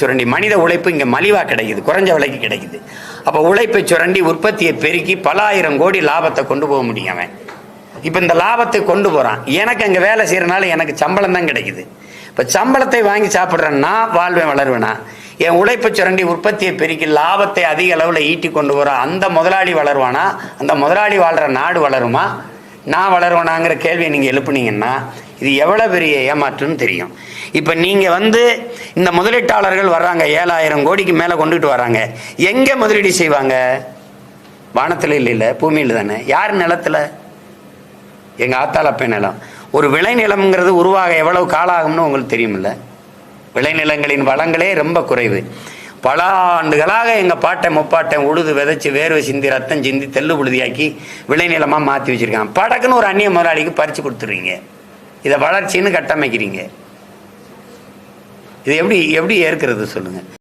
சுரண்டி மனித உழைப்பு இங்கே மலிவாக கிடைக்குது, குறைஞ்ச விலைக்கு கிடைக்குது. அப்போ உழைப்பை சுரண்டி உற்பத்தியை பெருக்கி பல ஆயிரம் கோடி லாபத்தை கொண்டு போக முடியும் அவன். இப்போ இந்த லாபத்தை கொண்டு போகிறான், எனக்கு அங்கே வேலை செய்கிறனால எனக்கு சம்பளம் தான் கிடைக்குது. இப்போ சம்பளத்தை வாங்கி சாப்பிட்றேன்னா வாழ்வேன் வளருவேனா? என் உழைப்பை சுரண்டி உற்பத்தியை பெருக்கி லாபத்தை அதிக அளவில் ஈட்டி கொண்டு போகிற அந்த முதலாளி வளருவானா? அந்த முதலாளி வாழ்கிற நாடு வளருமா? நான் வளருவேனாங்கிற கேள்வியை நீங்கள் எழுப்புனீங்கன்னா இது எவ்வளோ பெரிய ஏமாற்றுன்னு தெரியும். இப்போ நீங்கள் இந்த முதலீட்டாளர்கள் வர்றாங்க, 7000 கோடிக்கு மேலே கொண்டுட்டு வராங்க. எங்கே முதலீடு செய்வாங்க? வானத்தில் இல்லை, பூமியில் தானே. யார் நிலத்தில்? எங்கள் ஆத்தாளப்பை நிலம். ஒரு விளைநிலம்ங்கிறது உருவாக எவ்வளவு காலம் ஆகும்னு உங்களுக்கு தெரியுமில்ல? விளைநிலங்களின் வளங்களே ரொம்ப குறைவு. பல ஆண்டுகளாக எங்கள் பாட்டை முப்பாட்டை உழுது விதைச்சி வேர்வை சிந்தி ரத்தம் சிந்தி தெல்லு புழுதியாக்கி விளைநிலமாக மாற்றி வச்சுருக்காங்க. படக்குன்னு ஒரு அந்நிய முதலாளிக்கு பறித்து கொடுத்துருவீங்க. இதை வளர்ச்சின்னு கட்டமைக்கிறீங்க. இது எப்படி ஏற்கிறது சொல்லுங்கள்?